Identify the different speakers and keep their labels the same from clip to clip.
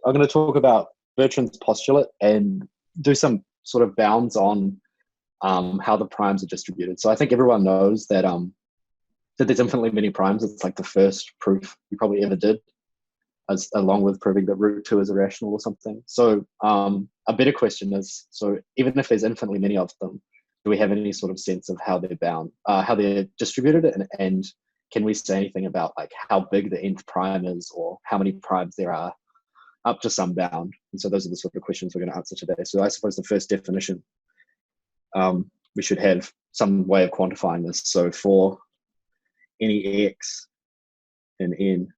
Speaker 1: I'm going to talk about Bertrand's postulate and do some sort of bounds on how the primes are distributed. So I think everyone knows that that there's infinitely many primes. It's like the first proof you probably ever did, along with proving that root 2 is irrational or something. So a better question is, so even if there's infinitely many of them, do we have any sort of sense of how they're bound, how they're distributed, and can we say anything about like how big the nth prime is or how many primes there are up to some bound? And so those are the sort of questions we're going to answer today. So I suppose the first definition, we should have some way of quantifying this. So for any x in n,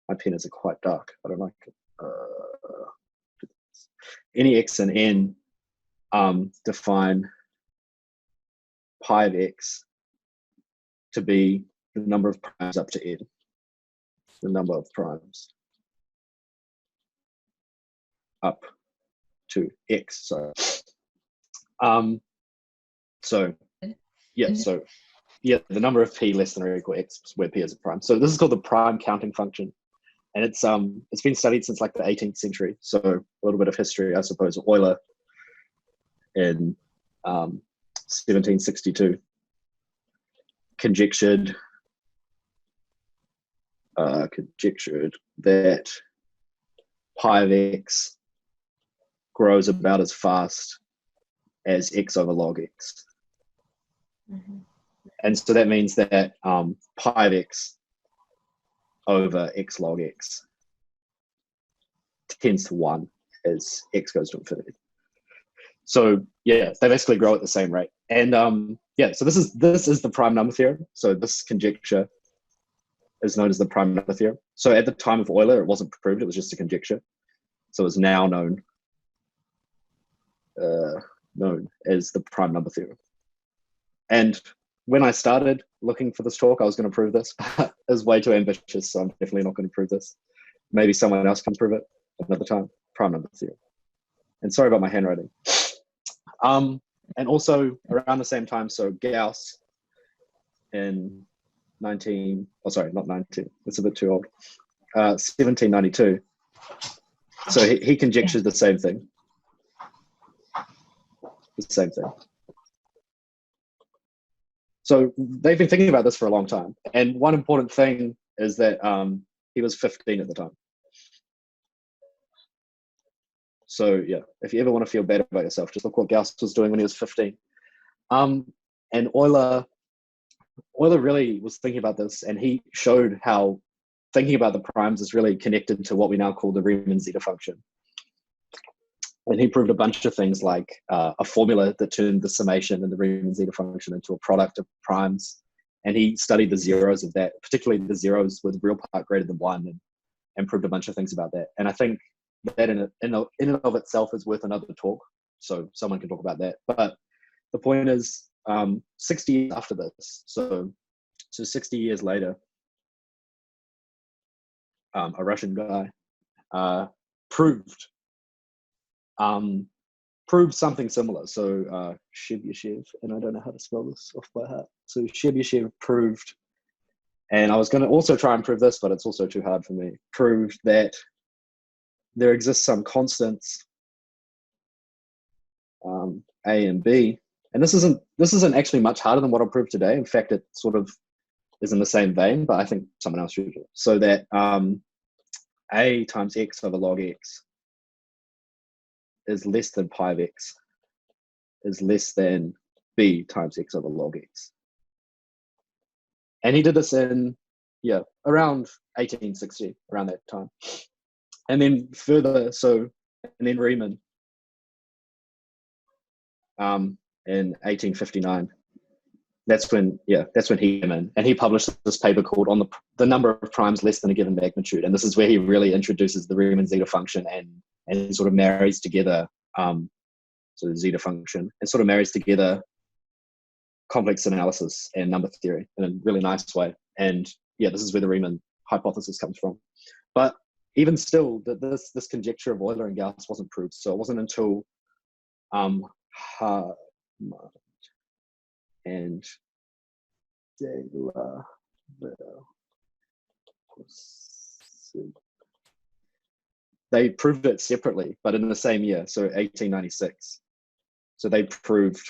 Speaker 1: my pen is quite dark. I don't like it. Any x in n, define pi of x to be the number of primes up to n, the number of primes up to x. So the number of p less than or equal x where p is a prime. So this is called the prime counting function, and it's been studied since like the 18th century. So a little bit of history, I suppose. Euler in 1762 conjectured that pi of x grows about as fast as x over log x. Mm-hmm. And so that means that pi of x over x log x tends to 1 as x goes to infinity. So yeah, they basically grow at the same rate. And so this is the prime number theorem. So this conjecture is known as the prime number theorem. So at the time of Euler, it wasn't proved, it was just a conjecture. So it's now known as the prime number theorem. And when I started looking for this talk, I was going to prove this. It was way too ambitious, so I'm definitely not going to prove this. Maybe someone else can prove it another time. Prime number theorem. And sorry about my handwriting. And also around the same time, so Gauss in 1792. So he conjectured the same thing. The same thing. So they've been thinking about this for a long time. And one important thing is that he was 15 at the time. So yeah, if you ever want to feel bad about yourself, just look what Gauss was doing when he was 15. And Euler really was thinking about this, and he showed how thinking about the primes is really connected to what we now call the Riemann zeta function. And he proved a bunch of things like a formula that turned the summation in the Riemann zeta function into a product of primes. And he studied the zeros of that, particularly the zeros with real part greater than 1, and proved a bunch of things about that. And I think that in and of itself is worth another talk. So someone can talk about that. But the point is, 60 years after this, so 60 years later, a Russian guy proved something similar. So Shebyashev, and I don't know how to spell this off by heart. So Shebyashev proved, and I was going to also try and prove this, but it's also too hard for me, proved that there exists some constants, A and B. And this isn't actually much harder than what I'll prove today. In fact, it sort of is in the same vein, but I think someone else should do it. So that A times x over log x is less than pi of x is less than B times x over log x. And he did this in, around 1860, around that time. And then further, and then Riemann in 1859, that's when he came in, and he published this paper called On the Number of Primes Less Than a Given Magnitude. And this is where he really introduces the Riemann zeta function and sort of marries together the zeta function, and sort of marries together complex analysis and number theory in a really nice way. And this is where the Riemann hypothesis comes from. But even still, this conjecture of Euler and Gauss wasn't proved. So it wasn't until Hartmann and De La they proved it separately, but in the same year, so 1896. So they proved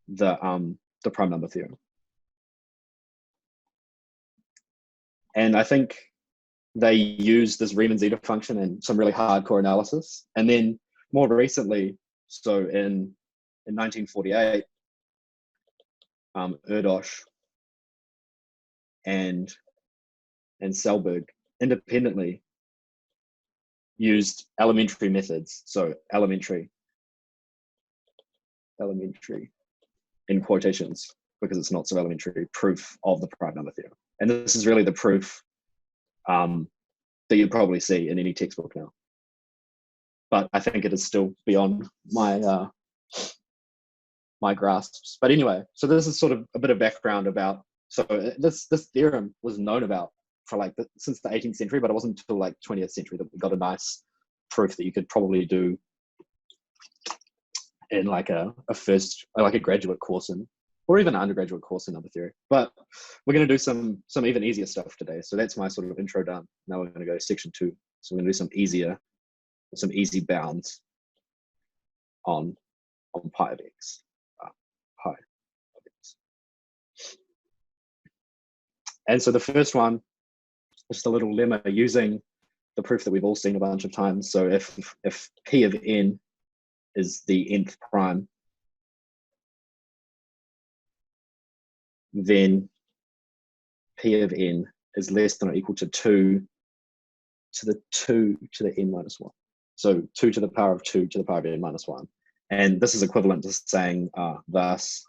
Speaker 1: the prime number theorem. And I think they used this Riemann-Zeta function in some really hardcore analysis. And then more recently, so in 1948, Erdos and Selberg independently used elementary methods. So elementary in quotations, because it's not so elementary, proof of the prime number theorem. And this is really the proof that you'd probably see in any textbook now. But I think it is still beyond my my grasps. But anyway, so this is sort of a bit of background about, so this theorem was known about for like since the 18th century, but it wasn't until like 20th century that we got a nice proof that you could probably do in like a graduate course in, or even an undergraduate course in number theory. But we're going to do some even easier stuff today. So that's my sort of intro done. Now we're going to go to section 2. So we're going to do some easy bounds on pi of x. Pi of x. And so the first one, just a little lemma using the proof that we've all seen a bunch of times. So if p of n is the nth prime, then p of n is less than or equal to 2 to the n minus 1. So 2 to the power of 2 to the power of n minus 1. And this is equivalent to saying thus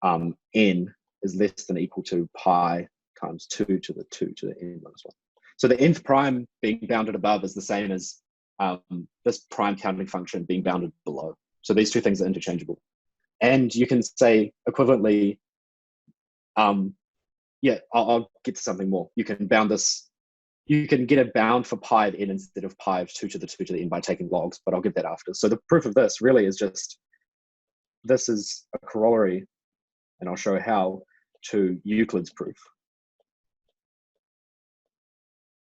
Speaker 1: n is less than or equal to pi times 2 to the n minus 1. So the nth prime being bounded above is the same as this prime counting function being bounded below. So these two things are interchangeable. And you can say equivalently, yeah, I'll get to something more. You can bound this, you can get a bound for pi of n instead of pi of 2 to the n by taking logs, but I'll get that after. So the proof of this really is just, this is a corollary, and I'll show how, to Euclid's proof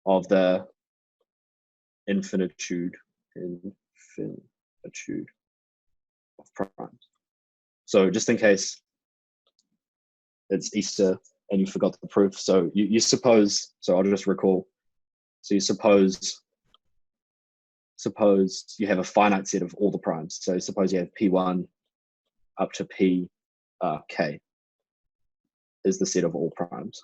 Speaker 1: of the infinitude of primes. So just in case it's Easter and you forgot the proof, so you suppose, so I'll just recall, so you suppose you have a finite set of all the primes. So suppose you have P1 up to P k is the set of all primes.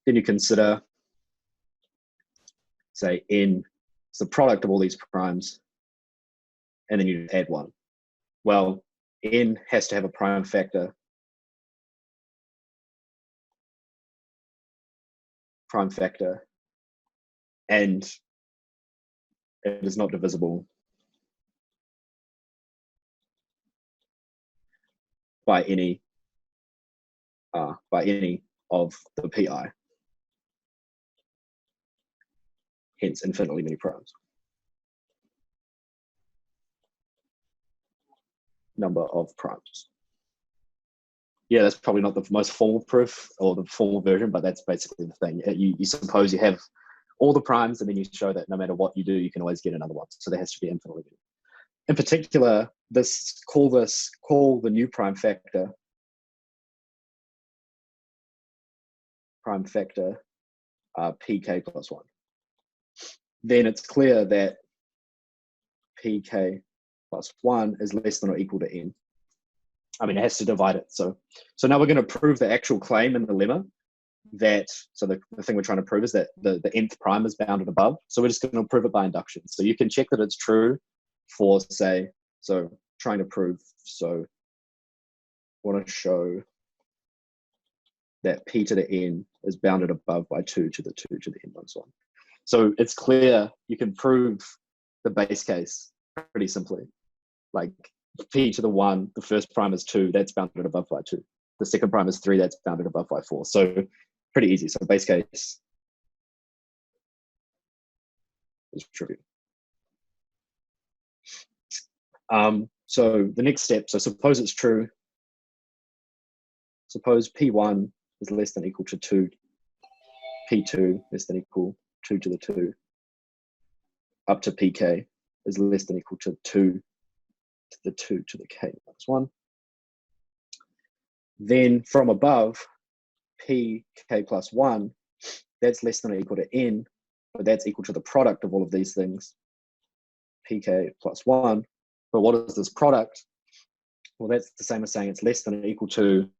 Speaker 1: Then you consider, say, n is the product of all these primes, and then you add 1. Well, n has to have a prime factor. And it is not divisible by any of the pi. Hence, infinitely many primes. Number of primes. Yeah, that's probably not the most formal proof or the formal version, but that's basically the thing. You suppose you have all the primes, and then you show that no matter what you do, you can always get another one. So there has to be infinitely many. In particular, call the new prime factor pk plus 1. Then it's clear that pk plus 1 is less than or equal to n. I mean, it has to divide it. So now we're going to prove the actual claim in the lemma that, so the thing we're trying to prove is that the nth prime is bounded above. So we're just going to prove it by induction. So you can check that it's true for, say, so trying to prove, so I want to show that p to the n is bounded above by 2 to the n minus 1. So it's clear you can prove the base case pretty simply. Like p to the 1, the first prime is 2, that's bounded above by 2. The second prime is 3, that's bounded above by 4. So pretty easy. So base case is trivial. So the next step, so suppose it's true. suppose P1 is less than or equal to 2, P2 less than or equal 2 to the 2, up to Pk is less than or equal to 2 to the 2 to the k minus 1. Then from above, Pk plus 1, that's less than or equal to n, but that's equal to the product of all of these things, Pk plus 1. But what is this product? Well, that's the same as saying it's less than or equal to.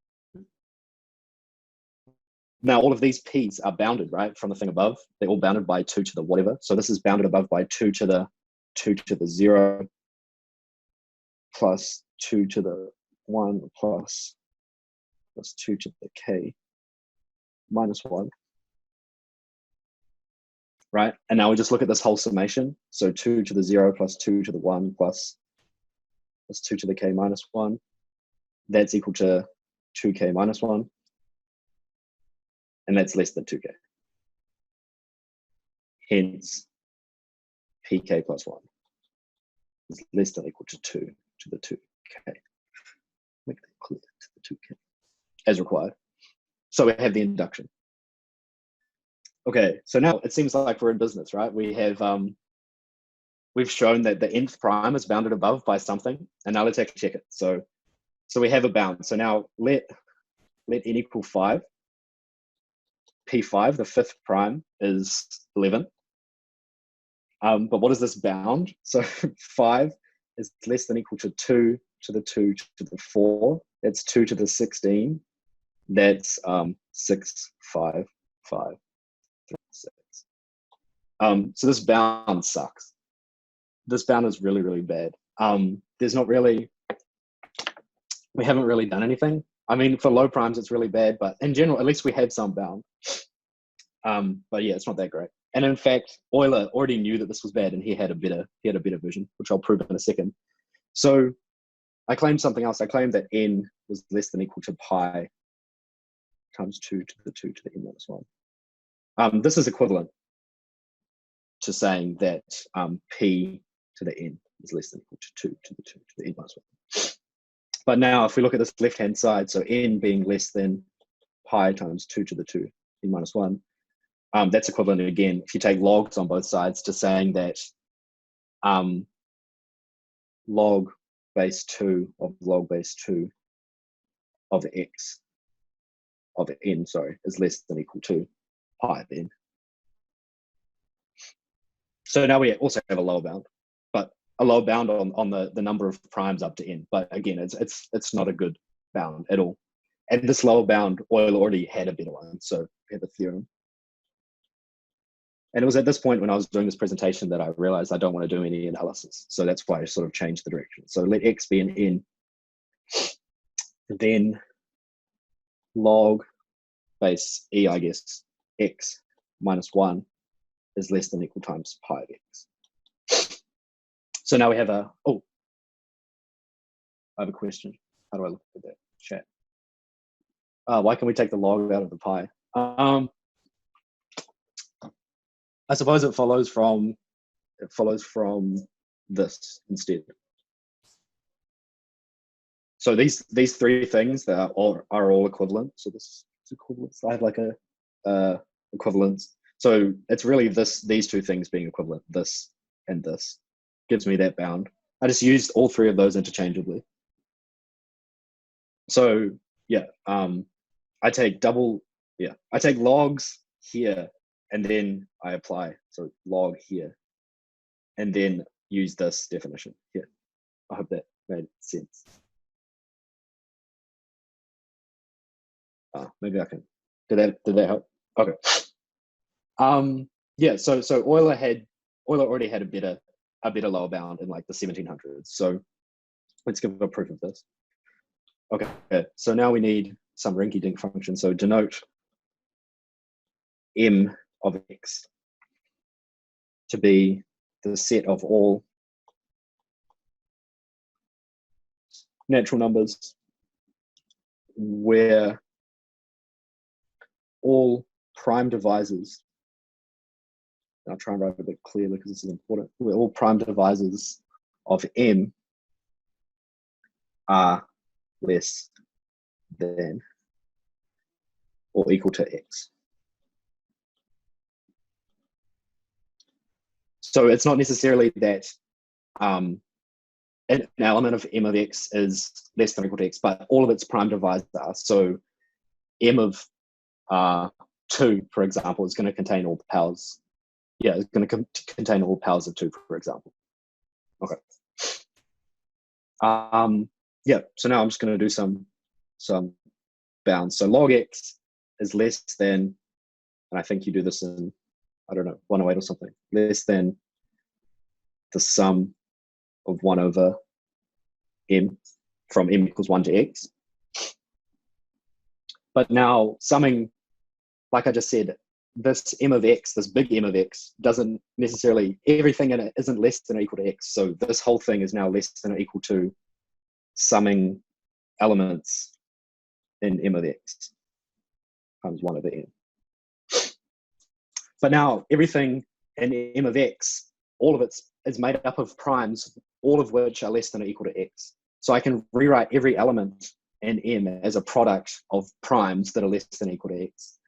Speaker 1: Now, all of these p's are bounded, right, from the thing above. They're all bounded by 2 to the whatever. So this is bounded above by 2 to the 0 plus 2 to the 1 plus 2 to the k minus 1. Right? And now we just look at this whole summation. So 2 to the 0 plus 2 to the 1 plus 2 to the k minus 1. That's equal to 2k minus 1. And that's less than 2k. Hence, Pk plus 1 is less than or equal to 2 to the 2k. Make that clear, to the 2k, as required. So we have the induction. Okay, so now it seems like we're in business, right? We have, we've shown that the nth prime is bounded above by something, and now let's actually check it. So we have a bound. So now let n equal 5. P5, the fifth prime, is 11. But what is this bound? So 5 is less than or equal to 2 to the 2 to the 4. That's 2 to the 16. That's 6, 5, 5, 3, 6. So this bound sucks. This bound is really, really bad. There's not really, we haven't really done anything. I mean, for low primes, it's really bad, but in general, at least we had some bound. But yeah, it's not that great. And in fact, Euler already knew that this was bad, and he had a better version, which I'll prove in a second. So I claimed something else. I claimed that n was less than or equal to pi times 2 to the 2 to the n minus 1. This is equivalent to saying that p to the n is less than or equal to 2 to the 2 to the n minus 1. But now if we look at this left-hand side, so n being less than pi times 2 to the 2 n minus 1, that's equivalent again, if you take logs on both sides, to saying that log base 2 of log base 2 of x of n, is less than or equal to pi of n. So now we also have a lower bound, but a lower bound on the number of primes up to n. But again, it's not a good bound at all. And this lower bound, Euler already had a better one, so we have a theorem. And it was at this point when I was doing this presentation that I realized I don't want to do any analysis. So that's why I sort of changed the direction. So let x be an n. Then log base e, I guess, x minus 1 is less than or equal times pi of x. So now we have I have a question. How do I look at that chat? Why can we take the log out of the pi? I suppose it follows from this instead. So these three things that are all equivalent. So this is equivalent. So I have like a equivalence. So it's really these two things being equivalent. This and this gives me that bound. I just used all three of those interchangeably. So yeah, I take logs here, and then I apply, so log here, and then use this definition here. I hope that made sense. Maybe I can. Did that help? Okay. Yeah. So Euler already had a better lower bound in like the 1700s. So let's give a proof of this. Okay. So now we need some rinky-dink function. So denote m of x to be the set of all natural numbers where all prime divisors, I'll try and write it a bit clearly because this is important, where all prime divisors of m are less than or equal to x. So it's not necessarily that an element of m of x is less than or equal to x, but all of its prime divisors are. So m of 2, for example, is going to contain all the powers. Yeah, it's going to contain all powers of 2, for example. Okay. Yeah, so now I'm just going to do some bounds. So log x is less than, and I think you do this in, I don't know, 108 or something, less than the sum of 1 over m from m equals 1 to x. But now summing, like I just said, this m of x, this big M of x, doesn't necessarily, everything in it isn't less than or equal to x. So this whole thing is now less than or equal to summing elements in m of x times 1 over n. But now everything in m of x, all of it is made up of primes, all of which are less than or equal to x. So I can rewrite every element in m as a product of primes that are less than or equal to x.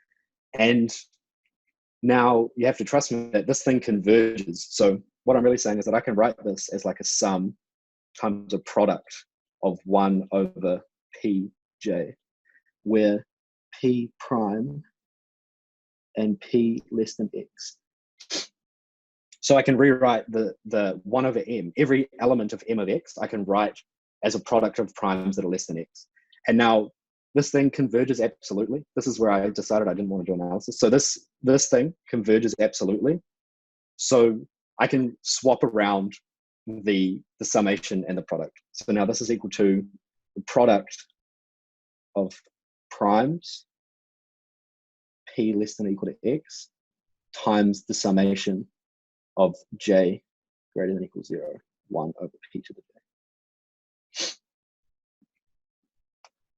Speaker 1: And now you have to trust me that this thing converges. So what I'm really saying is that I can write this as like a sum times a product of 1 over pj, where p prime and p less than x. So I can rewrite the 1 over m, every element of m of x, I can write as a product of primes that are less than x. And now this thing converges absolutely. This is where I decided I didn't want to do analysis. So this thing converges absolutely. So I can swap around the summation and the product. So now this is equal to the product of primes, p less than or equal to x, times the summation of j greater than or equal to 0, 1 over p to the j.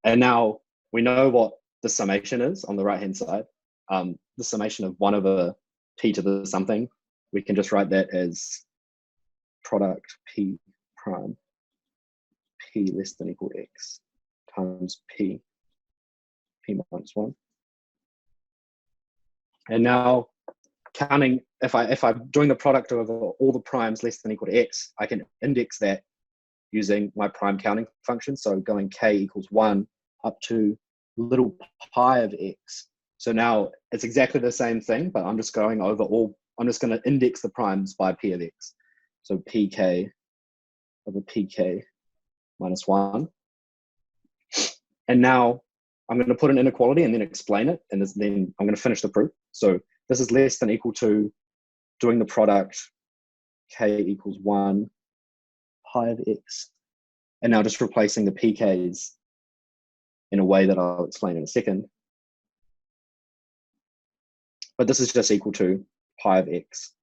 Speaker 1: And now we know what the summation is on the right-hand side. The summation of 1 over p to the something, we can just write that as product p prime, p less than or equal to x, times p minus 1. And now counting, if I'm doing the product of all the primes less than or equal to x, I can index that using my prime counting function. So going k equals 1 up to little pi of x. So now it's exactly the same thing, but I'm just going over I'm just going to index the primes by p of x. So pk over pk minus 1. And now I'm going to put an inequality and then explain it. And then I'm going to finish the proof. So this is less than or equal to doing the product k equals 1 pi of x. And now just replacing the pk's in a way that I'll explain in a second. But this is just equal to pi of x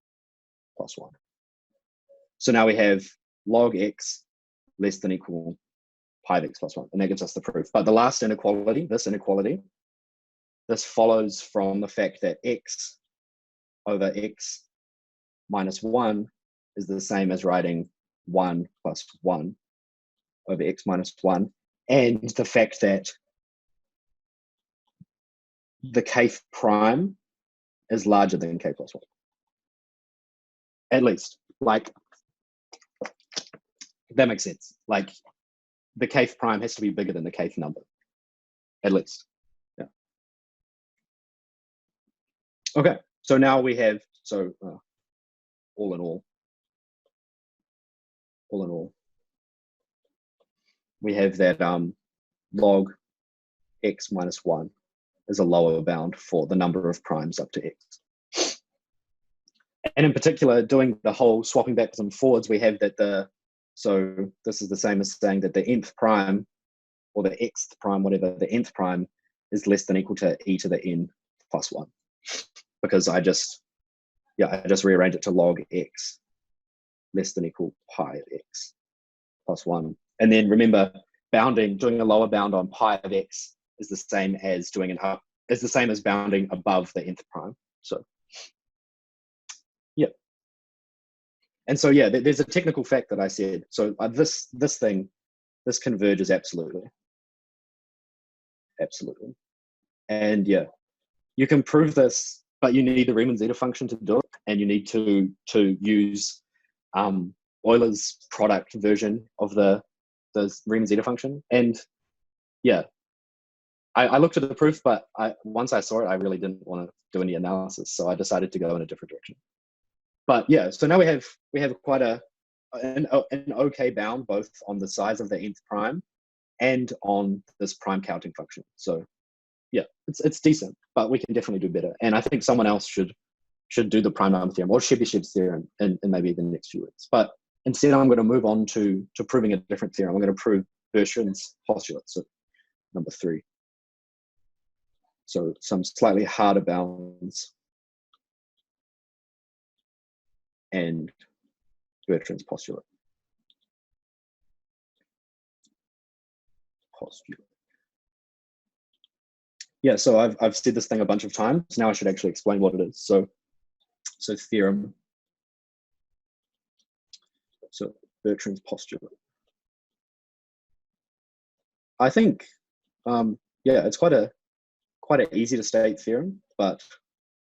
Speaker 1: plus 1. So now we have log x less than or equal pi of x plus 1, and that gives us the proof. But the last inequality, this follows from the fact that x over x minus 1 is the same as writing 1 plus 1 over x minus 1, and the fact that the kth prime is larger than k plus 1. At least, like, that makes sense. Like, the kth prime has to be bigger than the kth number, at least. Yeah. Okay, so now we have, all in all, we have that log x minus 1 is a lower bound for the number of primes up to x. And in particular, doing the whole swapping backwards and forwards, we have that so this is the same as saying that the nth prime, or the xth prime, whatever, the nth prime is less than or equal to e to the n plus 1. Because I just rearrange it to log x less than or equal pi of x plus 1. And then remember, doing a lower bound on pi of x is the same as bounding above the nth prime. So yeah. And so yeah, there's a technical fact that I said. So this converges absolutely. And yeah, you can prove this, but you need the Riemann zeta function to do it, and you need to use Euler's product version of the Riemann zeta function. And yeah, I looked at the proof, but once I saw it, I really didn't want to do any analysis, so I decided to go in a different direction. But yeah, so now we have quite an okay bound both on the size of the nth prime and on this prime counting function. So yeah, it's decent, but we can definitely do better. And I think someone else should do the prime number theorem or Chebyshev's theorem in maybe the next few weeks. But instead, I'm going to move on to proving a different theorem. I'm going to prove Bertrand's postulate, so number 3. So some slightly harder bounds and Bertrand's postulate. Yeah, so I've said this thing a bunch of times. Now I should actually explain what it is. So theorem. So Bertrand's postulate. I think, yeah, it's quite an easy to state theorem, but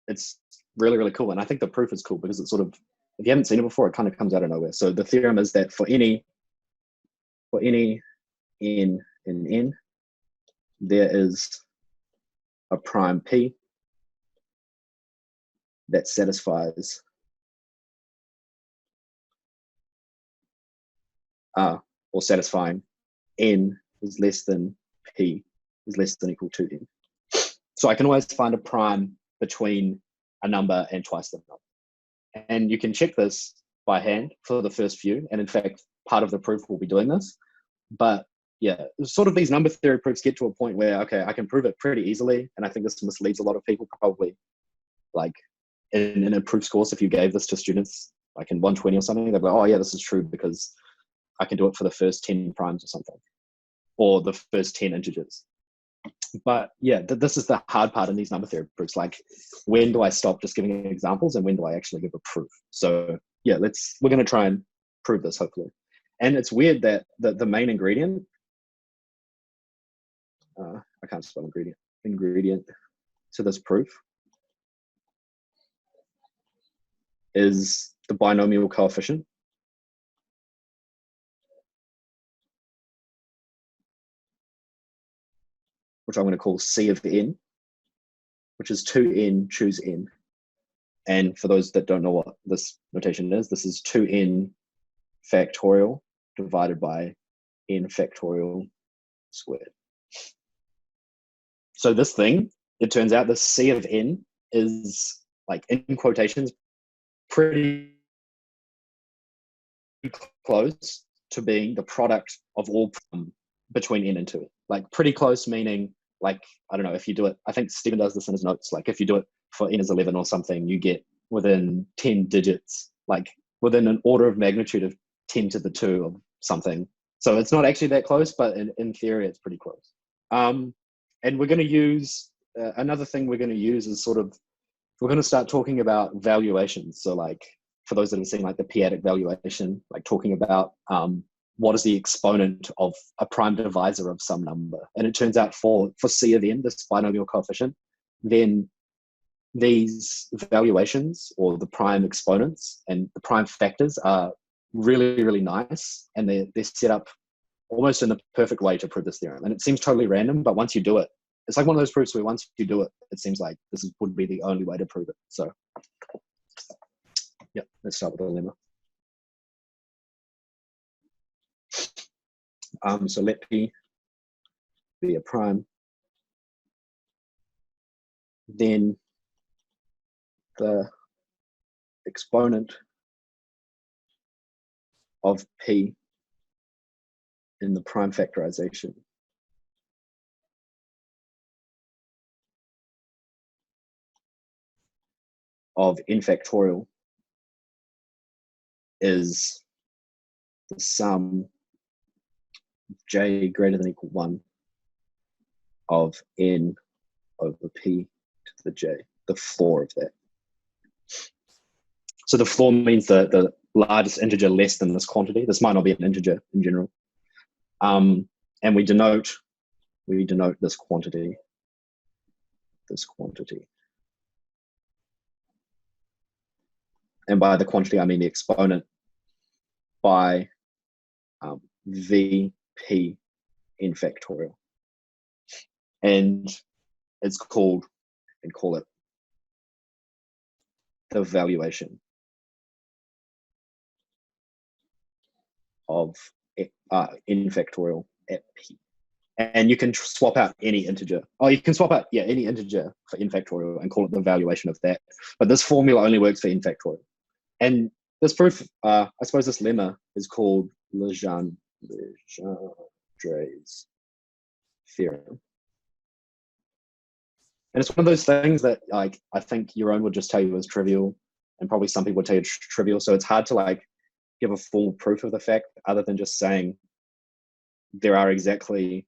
Speaker 1: it's really, really cool. And I think the proof is cool because it's sort of, if you haven't seen it before, it kind of comes out of nowhere. So the theorem is that for any n in n, there is a prime p that satisfies or satisfying n is less than p is less than equal to n. So I can always find a prime between a number and twice the number. And you can check this by hand for the first few. And in fact, part of the proof will be doing this. But yeah, sort of these number theory proofs get to a point where, okay, I can prove it pretty easily. And I think this misleads a lot of people, probably like in a proofs course, if you gave this to students like in 120 or something, they'd be like, oh yeah, this is true because I can do it for the first 10 primes or something, or the first 10 integers. But yeah, this is the hard part in these number theory proofs. Like, when do I stop just giving examples and when do I actually give a proof? So yeah, we're going to try and prove this, hopefully. And it's weird that the main ingredient, I can't spell ingredient to this proof is the binomial coefficient. Which I'm going to call C of n, which is 2n choose n. And for those that don't know what this notation is, this is 2n factorial divided by n factorial squared. So this thing, it turns out the C of n is, like, in quotations, pretty close to being the product of all between n and 2. Like, pretty close, meaning, like, I don't know, if you do it, I think Stephen does this in his notes, like if you do it for n is 11 or something, you get within 10 digits, like within an order of magnitude of 10 to the 2 of something. So it's not actually that close, but in theory, it's pretty close. And we're going to use, another thing we're going to use is sort of, we're going to start talking about valuations. So like, for those that have seen like the p-adic valuation, like talking about what is the exponent of a prime divisor of some number. And it turns out for C of n, this binomial coefficient, then these valuations or the prime exponents and the prime factors are really, really nice. And they're set up almost in the perfect way to prove this theorem. And it seems totally random, but once you do it, it's like one of those proofs where once you do it, it seems like this would be the only way to prove it. So yeah, let's start with the lemma. So let P be a prime. Then the exponent of P in the prime factorization of n factorial is the sum j greater than or equal 1 of n over p to the j, the floor of that. So the floor means the largest integer less than this quantity. This might not be an integer in general. And we denote this quantity. and by the quantity I mean the exponent, by VP in factorial. And it's called, and call it the valuation of in factorial at P. And you can swap out any integer. Oh, you can swap out, yeah, any integer for n factorial and call it the valuation of that. But this formula only works for n factorial. And this proof, I suppose this lemma is called Legendre's theorem. And it's one of those things that, like, I think your own would just tell you is trivial, and probably some people would tell you it's trivial. So it's hard to like give a full proof of the fact other than just saying there are exactly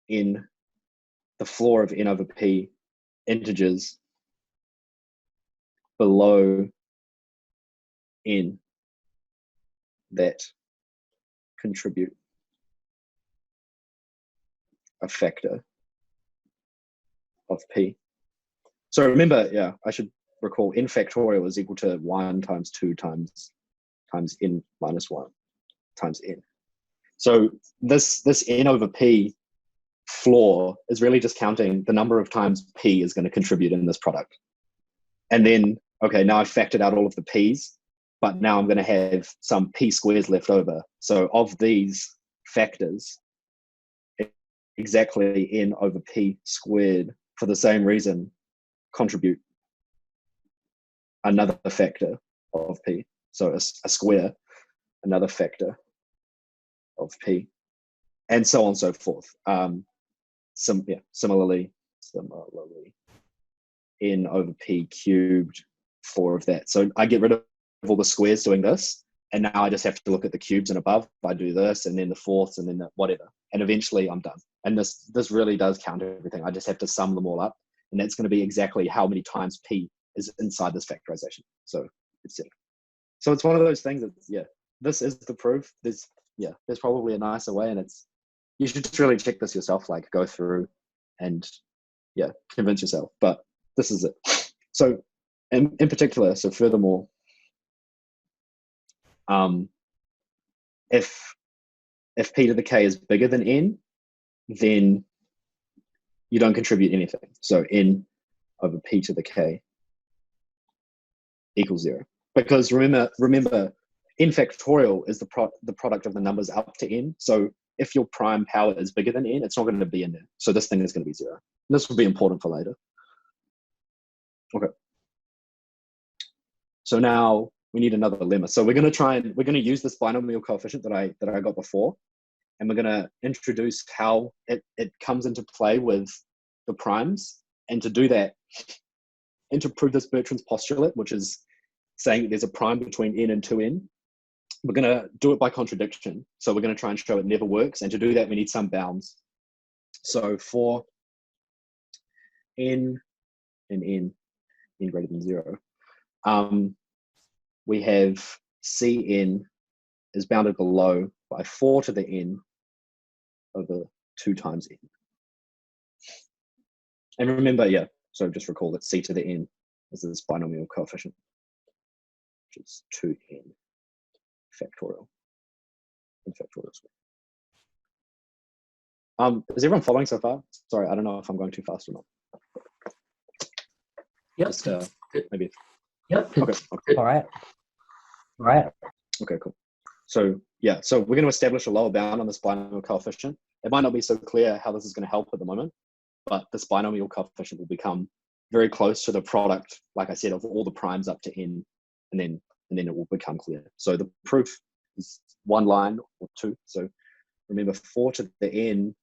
Speaker 1: in the floor of n over p integers below n that contribute a factor of p. So remember, yeah, I should recall n factorial is equal to 1 times 2 times n minus 1 times n. So this n over p floor is really just counting the number of times p is going to contribute in this product. And then, okay, now I've factored out all of the p's, but now I'm going to have some p squares left over. So of these factors, exactly n over p squared, for the same reason, contribute another factor of p. So a square, another factor of p, and so on and so forth. Similarly, n over p cubed, 4 of that. So I get rid of all the squares doing this, and now I just have to look at the cubes and above. I do this, and then the fourths, and then the whatever, and eventually I'm done. And this really does count everything. I just have to sum them all up, and that's going to be exactly how many times p is inside this factorization. So it's it. So it's one of those things that, yeah, this is the proof. There's probably a nicer way, and you should just really check this yourself, like go through and convince yourself. But this is it. So in particular, so furthermore, if p to the k is bigger than n, then you don't contribute anything. So n over p to the k equals 0. Because remember, n factorial is the product of the numbers up to n. So if your prime power is bigger than n, it's not going to be in there. So this thing is going to be 0. And this will be important for later. Okay. So now we need another lemma. So we're going to use this binomial coefficient that I got before, and we're going to introduce how it comes into play with the primes. And to do that, and to prove this Bertrand's postulate, which is saying that there's a prime between n and 2n, we're going to do it by contradiction. So we're going to try and show it never works. And to do that, we need some bounds. So for n and n greater than 0, we have Cn is bounded below by 4 to the n over 2 times n. And remember, so just recall that C to the n is this binomial coefficient, which is 2n factorial and factorial squared. Is everyone following so far? Sorry, I don't know if I'm going too fast or not.
Speaker 2: Yep.
Speaker 1: Just, maybe.
Speaker 2: Yep.
Speaker 1: Okay.
Speaker 2: All right.
Speaker 1: Okay, cool. So so we're going to establish a lower bound on this binomial coefficient. It might not be so clear how this is going to help at the moment, but this binomial coefficient will become very close to the product, like I said, of all the primes up to n, and then it will become clear. So the proof is 1 line or 2. So remember, 4 to the n,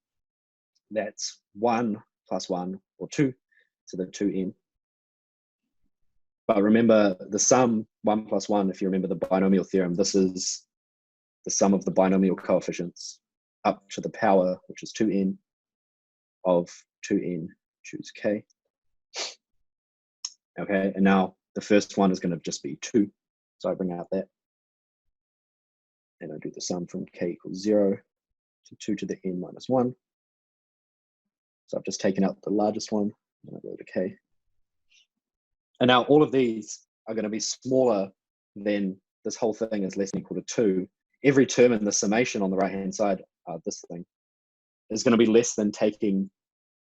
Speaker 1: that's 1 plus 1 or 2 to the 2n. But remember the sum 1 plus 1, if you remember the binomial theorem, this is the sum of the binomial coefficients up to the power, which is 2n of 2n choose k. Okay, and now the first one is going to just be 2. So I bring out that. And I do the sum from k equals 0 to 2 to the n minus 1. So I've just taken out the largest one, and I go to k. And now all of these are going to be smaller than this whole thing is less than or equal to 2. Every term in the summation on the right-hand side, this thing, is going to be less than taking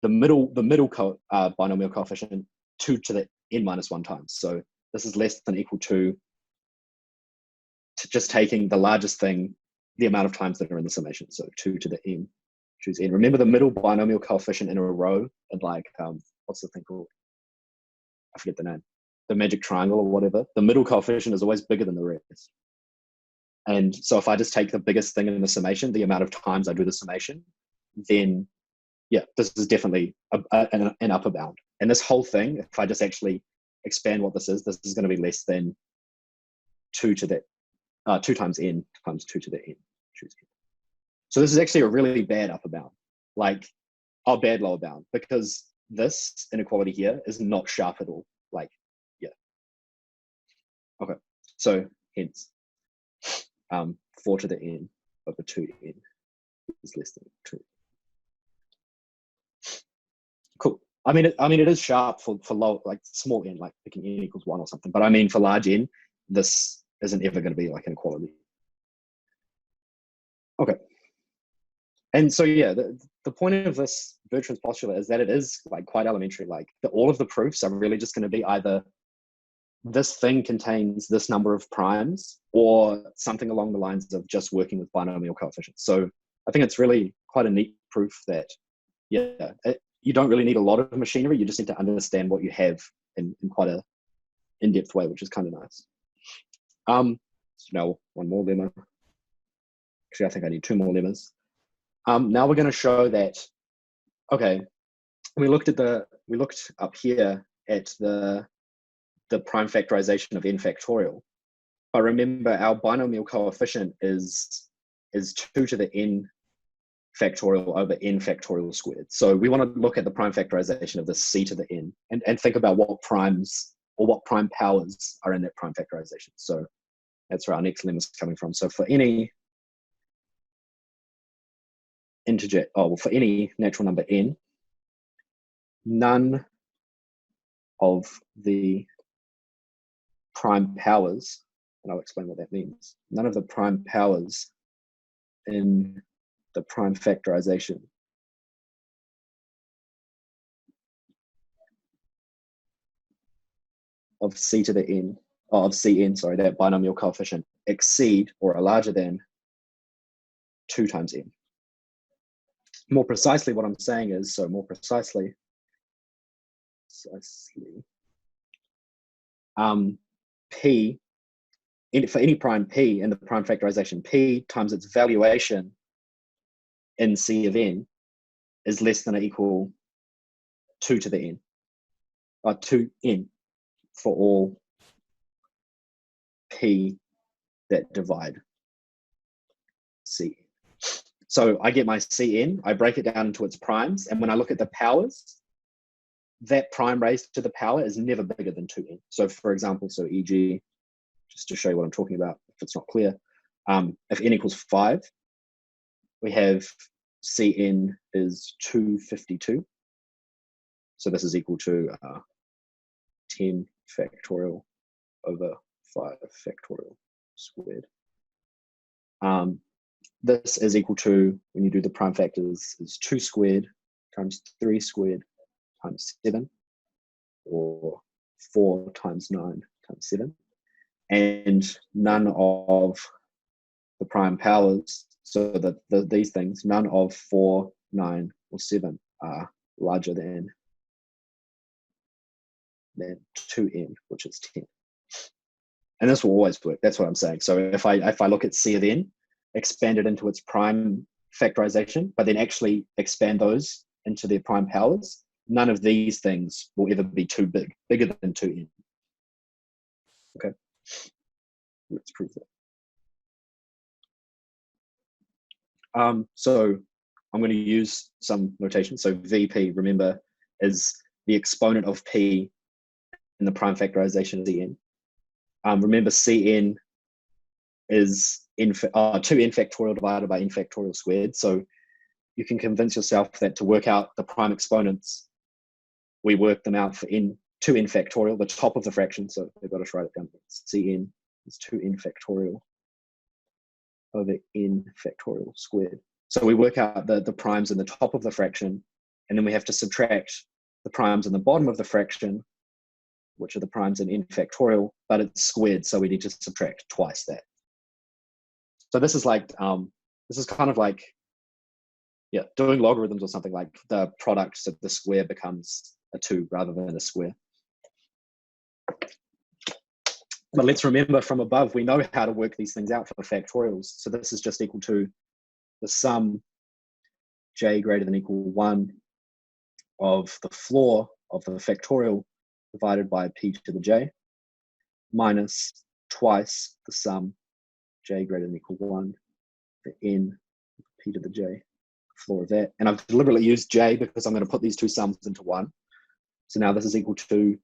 Speaker 1: the middle binomial coefficient 2 to the n minus 1 times. So this is less than or equal to just taking the largest thing, the amount of times that are in the summation. So 2 to the n, choose n. Remember the middle binomial coefficient in a row, and like, what's the thing called? I forget the name. The magic triangle or whatever. The middle coefficient is always bigger than the rest. And so if I just take the biggest thing in the summation, the amount of times I do the summation, then yeah, this is definitely an upper bound. And this whole thing, if I just actually expand what this is going to be less than 2 to the 2 times n times 2 to the n. So this is actually a really bad upper bound, like a bad lower bound, because this inequality here is not sharp at all. Like, yeah. Okay, so hence 4 to the n over 2n is less than 2. Cool. I mean, it is sharp for low, like small n, like picking n equals 1 or something. But I mean, for large n, this isn't ever going to be like an equality. Okay. And so, yeah, the point of this Bertrand's postulate is that it is like quite elementary. Like all of the proofs are really just going to be either this thing contains this number of primes or something along the lines of just working with binomial coefficients. So I think it's really quite a neat proof that, yeah, you don't really need a lot of machinery. You just need to understand what you have in quite a in-depth way, which is kind of nice. So now one more lemma. Actually, I think I need 2 more lemmas. Now we're going to show that, okay, we looked up here at the prime factorization of n factorial. But remember, our binomial coefficient is 2 to the n factorial over n factorial squared. So we want to look at the prime factorization of this c to the n and think about what primes or what prime powers are in that prime factorization. So that's where our next lemma is coming from. So for any integer, for any natural number n, none of the prime powers, and I'll explain what that means, none of the prime powers in the prime factorization of c to the n, of cn, sorry, that binomial coefficient, exceed or are larger than 2 times n. More precisely, what I'm saying is, so more precisely, p, for any prime p in the prime factorization, p times its valuation in c of n is less than or equal 2 to the n, or 2n for all p that divide c. So I get my cn, I break it down into its primes, and when I look at the powers, that prime raised to the power is never bigger than 2n. So for example, so e.g., just to show you what I'm talking about, if it's not clear, if n equals 5, we have cn is 252. So this is equal to 10 factorial over 5 factorial squared. This is equal to, when you do the prime factors, is 2 squared times 3 squared times 7, or 4 times 9 times 7. And none of the prime powers, so that these things, none of 4, 9, or 7 are larger than 2n, which is 10. And this will always work. That's what I'm saying. So if I look at C of n, expand it into its prime factorization, but then actually expand those into their prime powers, none of these things will ever be too bigger than 2n. Okay, let's prove that. So I'm going to use some notation. So VP, remember, is the exponent of P in the prime factorization of Cn. Remember, Cn is 2n factorial divided by n factorial squared. So you can convince yourself that to work out the prime exponents, we work them out for n 2n factorial, the top of the fraction, so they've got to write it down. Cn is 2n factorial over n factorial squared. So we work out the primes in the top of the fraction, and then we have to subtract the primes in the bottom of the fraction, which are the primes in n factorial, but it's squared, so we need to subtract twice that. So this is like, this is kind of like, yeah, doing logarithms or something, like the product, so the square becomes a 2 rather than a square. But let's remember from above, we know how to work these things out for factorials. So this is just equal to the sum j greater than equal 1 of the floor of the factorial divided by p to the j minus twice the sum j greater than equal 1, the n p to the j, floor of that. And I've deliberately used j because I'm going to put these two sums into one. So now this is equal to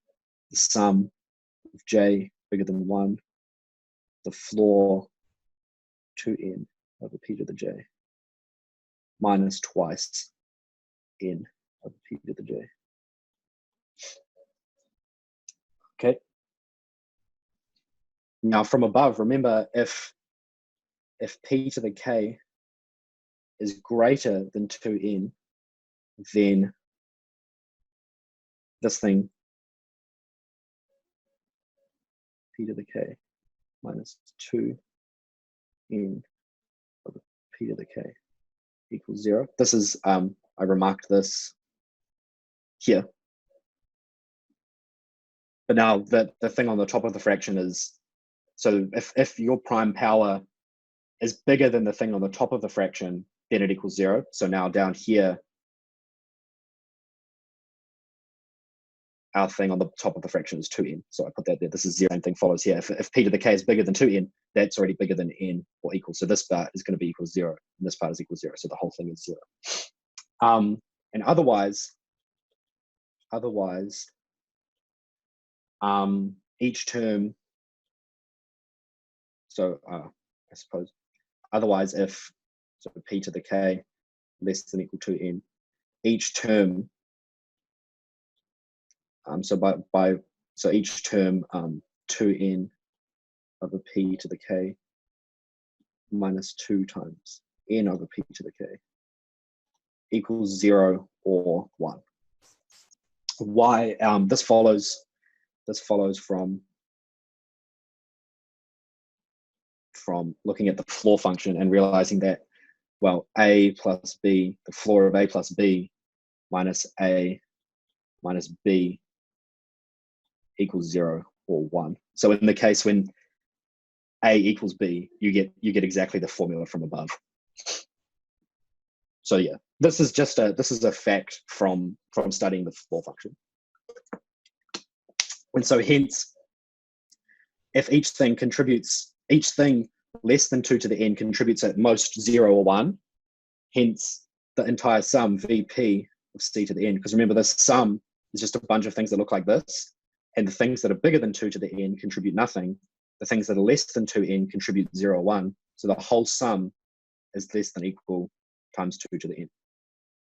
Speaker 1: the sum of j bigger than 1, the floor 2n over p to the j, minus twice n over p to the j. Okay. Now from above, remember, if p to the k is greater than 2n, then this thing, p to the k minus 2n over p to the k equals 0. This is, I remarked this here. But now the thing on the top of the fraction is, so if your prime power is bigger than the thing on the top of the fraction, then it equals 0. So now down here, our thing on the top of the fraction is 2n. So I put that there. This is 0, and thing follows here. If p to the k is bigger than 2n, that's already bigger than n or equal. So this part is going to be equal 0, and this part is equal 0. So the whole thing is 0. And otherwise, each term, so I suppose, otherwise if, so p to the k less than equal to n, each term, so each term 2n over p to the k minus 2 times n over p to the k equals 0 or 1. Why? This follows from looking at the floor function and realizing that, well, a plus b, the floor of a plus b minus a minus b equals 0 or 1. So in the case when a equals b, you get exactly the formula from above. So yeah, this is a fact from studying the floor function. And so hence, if each thing less than 2 to the n contributes at most 0 or 1, hence the entire sum vp of c to the n, because remember this sum is just a bunch of things that look like this, and the things that are bigger than 2 to the n contribute nothing, the things that are less than 2n contribute 0 or 1, so the whole sum is less than equal times 2 to the n.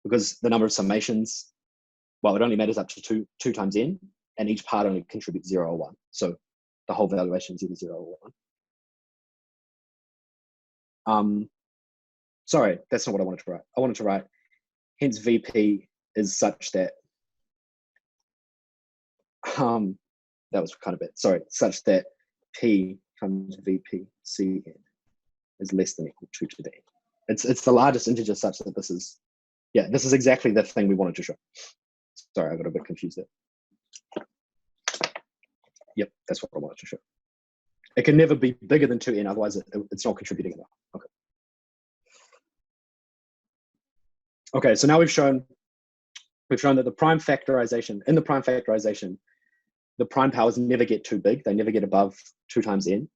Speaker 1: Because the number of summations, well, it only matters up to 2 times n, and each part only contributes 0 or 1. So the whole valuation is either 0 or 1. Sorry, that's not what I wanted to write. I wanted to write, hence VP is such that, that was kind of it, sorry, such that P times VP Cn is less than equal to 2 to the n. It's the largest integer such that this is, yeah, this is exactly the thing we wanted to show. Sorry, I got a bit confused there. Yep, that's what I wanted to show. It can never be bigger than 2n, otherwise it's not contributing enough. Okay. Okay, so now we've shown that the prime factorization, the prime powers never get too big. They never get above 2 times n.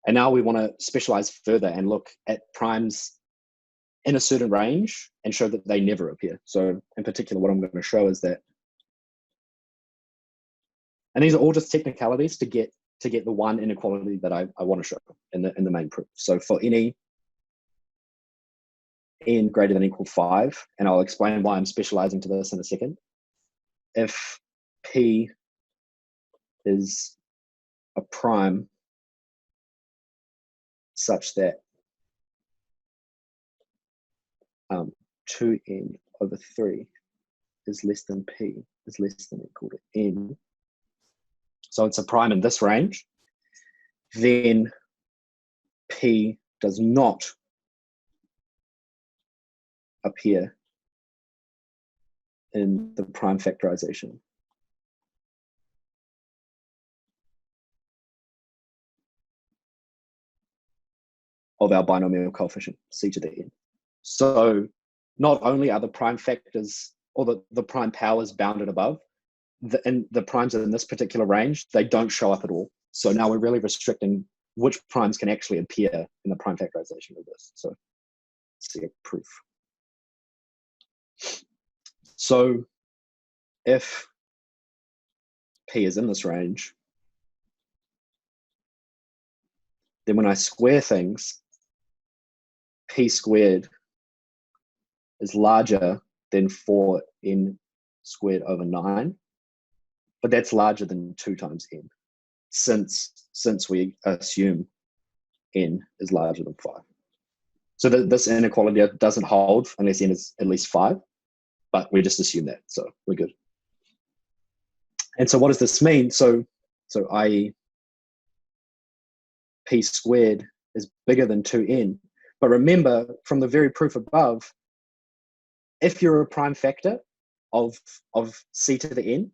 Speaker 1: And now we want to specialize further and look at primes in a certain range and show that they never appear. So in particular, what I'm going to show is that, and these are all just technicalities to get the one inequality that I want to show in the main proof. So for any n greater than equal 5, and I'll explain why I'm specializing to this in a second. If p is a prime such that 2n over 3 is less than p is less than or equal to n, so it's a prime in this range, then p does not appear in the prime factorization of our binomial coefficient, c to the n. So not only are the prime factors or the prime powers bounded above, the primes in this particular range, they don't show up at all. So now we're really restricting which primes can actually appear in the prime factorization of this. So let's see a proof. So if p is in this range, then when I square things, p squared is larger than 4n squared over 9, but that's larger than 2 times n, since we assume n is larger than 5. So this inequality doesn't hold unless n is at least 5, but we just assume that, so we're good. And so what does this mean? So i.e. p squared is bigger than 2n. But remember, from the very proof above, if you're a prime factor of c to the n,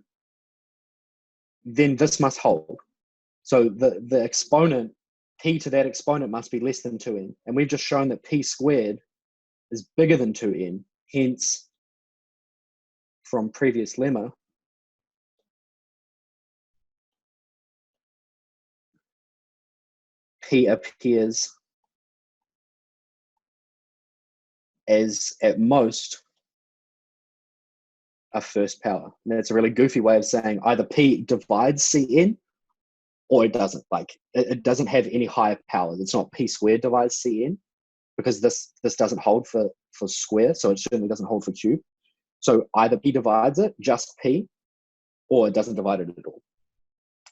Speaker 1: then this must hold. So the exponent, p to that exponent must be less than 2n. And we've just shown that p squared is bigger than 2n. Hence, from previous lemma, p appears as at most a first power. And that's a really goofy way of saying either p divides cn or it doesn't. Like it doesn't have any higher powers. It's not p squared divides cn, because this doesn't hold for square, so it certainly doesn't hold for cube. So either p divides it, just p, or it doesn't divide it at all.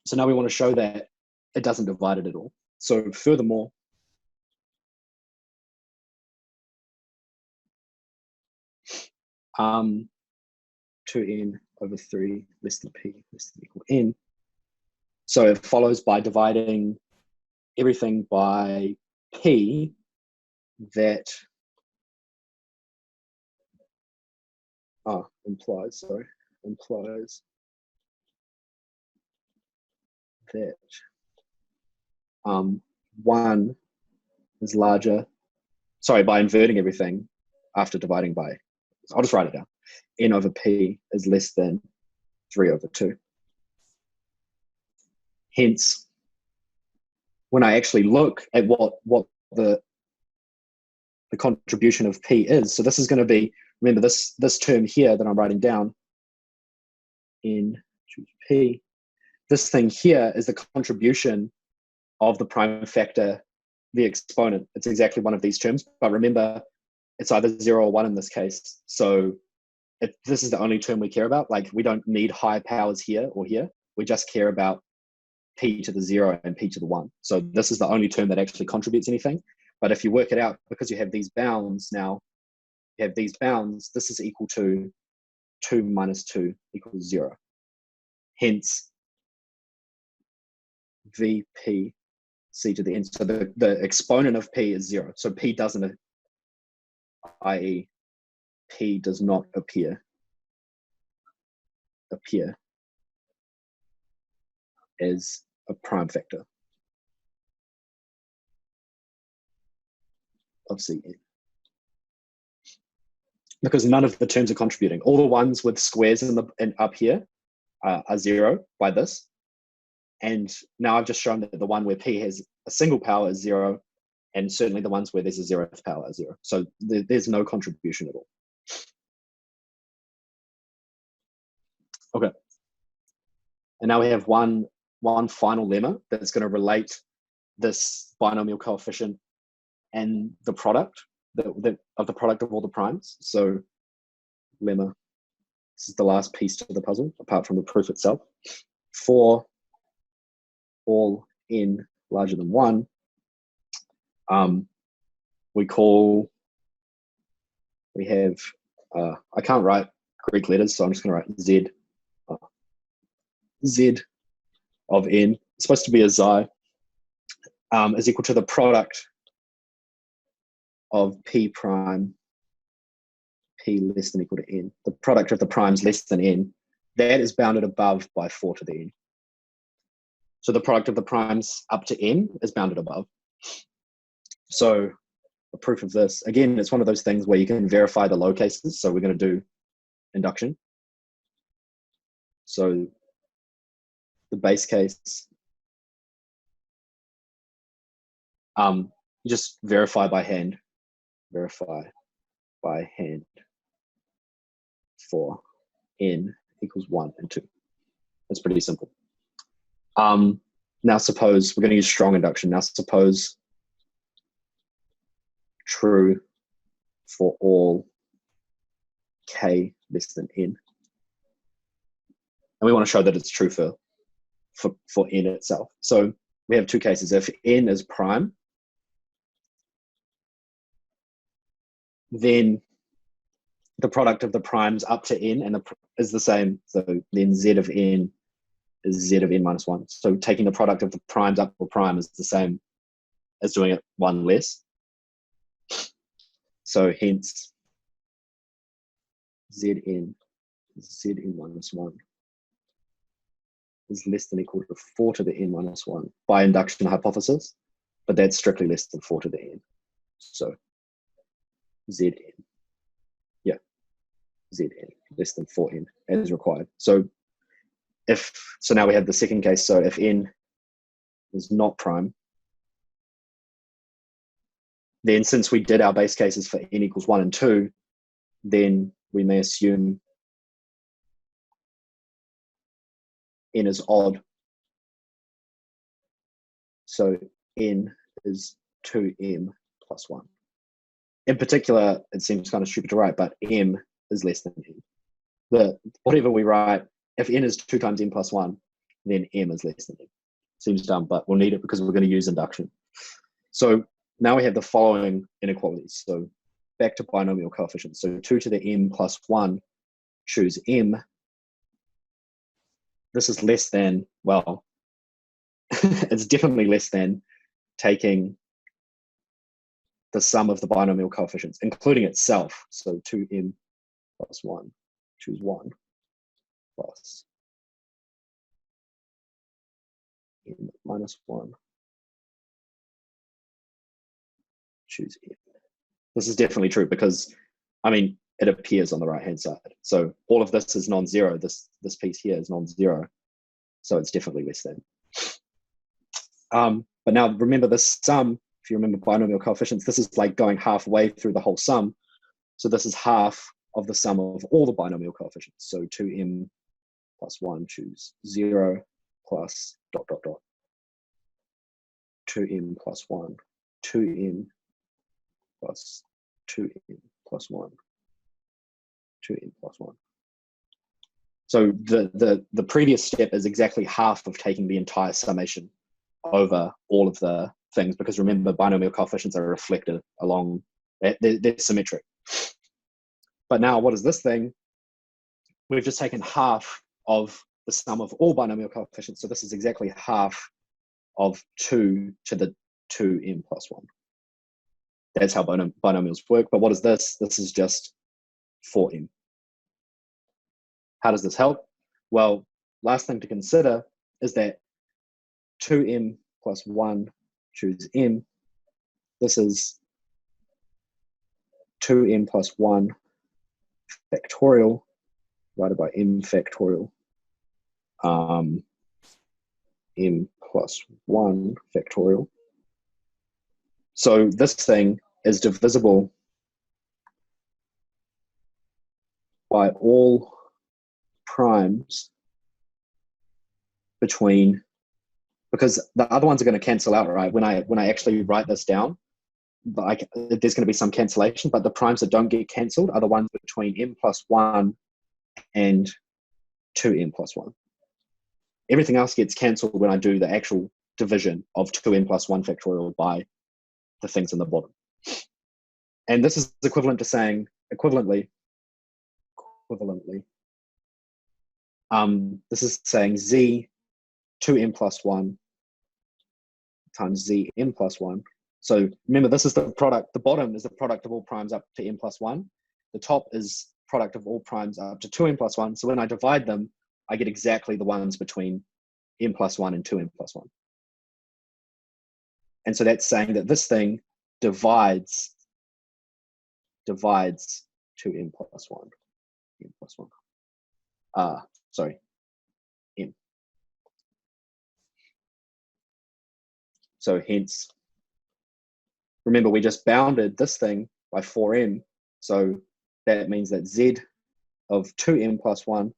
Speaker 1: So now we want to show that it doesn't divide it at all. So furthermore, um, 2n over 3 less than p less than equal n. So it follows by dividing everything by p that implies that 1 is larger, sorry, by inverting everything after dividing by, I'll just write it down, n over p is less than 3 over 2. Hence, when I actually look at what the contribution of p is, so this is going to be, remember this term here that I'm writing down, n choose p, this thing here is the contribution of the prime factor, the exponent. It's exactly one of these terms, but remember, it's either 0 or 1 in this case. So this is the only term we care about. Like, we don't need high powers here or here. We just care about p to the 0 and p to the 1. So this is the only term that actually contributes anything. But if you work it out, because you have these bounds now, you have these bounds, this is equal to 2 minus 2 equals 0. Hence, vp c to the n. So the exponent of p is 0. So p doesn't, i.e. p does not appear as a prime factor of Cn. Because none of the terms are contributing. All the ones with squares in up here are 0 by this. And now I've just shown that the one where p has a single power is 0, and certainly the ones where there's a 0th power are 0. So there's no contribution at all. Okay. And now we have one final lemma that's going to relate this binomial coefficient and the product of the product of all the primes. So lemma, this is the last piece to the puzzle, apart from the proof itself. For all n larger than 1, we have, I can't write Greek letters, so I'm just going to write Z. Z of n, it's supposed to be a xi, is equal to the product of p prime, p less than equal to n. The product of the primes less than n, that is bounded above by 4 to the n. So the product of the primes up to n is bounded above. So a proof of this, again, it's one of those things where you can verify the low cases. So we're going to do induction. So the base case, just verify by hand for n equals 1 and 2. That's pretty simple. Now suppose, we're going to use strong induction. Now suppose true for all k less than n. And we want to show that it's true for n itself. So we have two cases. If n is prime, then the product of the primes up to n is the same. So then z of n is z of n minus 1. So taking the product of the primes up to prime is the same as doing it one less. So hence zn minus 1 is less than equal to 4 to the n minus 1 by induction hypothesis, but that's strictly less than 4 to the n. So zn, yeah, zn less than 4n as required. So now we have the second case. So if n is not prime, then since we did our base cases for n equals 1 and 2, then we may assume n is odd. So n is 2m plus 1. In particular, it seems kind of stupid to write, but m is less than n. Whatever we write, if n is 2 times n plus 1, then m is less than n. Seems dumb, but we'll need it because we're going to use induction. So now we have the following inequalities. So back to binomial coefficients. So 2 to the m plus 1, choose m. This is less than, well, it's definitely less than taking the sum of the binomial coefficients, including itself. So 2m plus 1, choose 1 plus m minus 1, choose m. This is definitely true because, I mean, it appears on the right-hand side. So all of this is non-zero. This piece here is non-zero. So it's definitely less than. But now remember this sum, if you remember binomial coefficients, this is like going halfway through the whole sum. So this is half of the sum of all the binomial coefficients. So 2m plus 1, choose 0 plus ... 2m plus 1, 2m plus 2m plus 1, 2m plus 1. So the previous step is exactly half of taking the entire summation over all of the things, because remember, binomial coefficients are reflected along, they're symmetric. But now what is this thing? We've just taken half of the sum of all binomial coefficients. So this is exactly half of 2 to the 2m plus 1. That's how binomials work. But what is this? This is just 4m. How does this help? Well, last thing to consider is that 2m plus 1, choose m. This is 2m plus 1 factorial divided by m factorial. M plus 1 factorial. So this thing is divisible by all primes between, because the other ones are going to cancel out, right? When I actually write this down, like there's going to be some cancellation, but the primes that don't get cancelled are the ones between m plus 1 and 2m plus 1. everything else gets cancelled when I do the actual division of 2n plus 1 factorial by the things in the bottom. And this is equivalent to saying, equivalently, this is saying z 2n plus 1 times z n plus 1. So remember, this is the product, the bottom is the product of all primes up to n plus 1. The top is product of all primes up to 2n plus 1. So when I divide them, I get exactly the ones between n plus 1 and 2n plus 1. And so that's saying that this thing divides 2n plus 1. N plus 1. Sorry, n. So hence, remember we just bounded this thing by 4n. So that means that z of 2n plus 1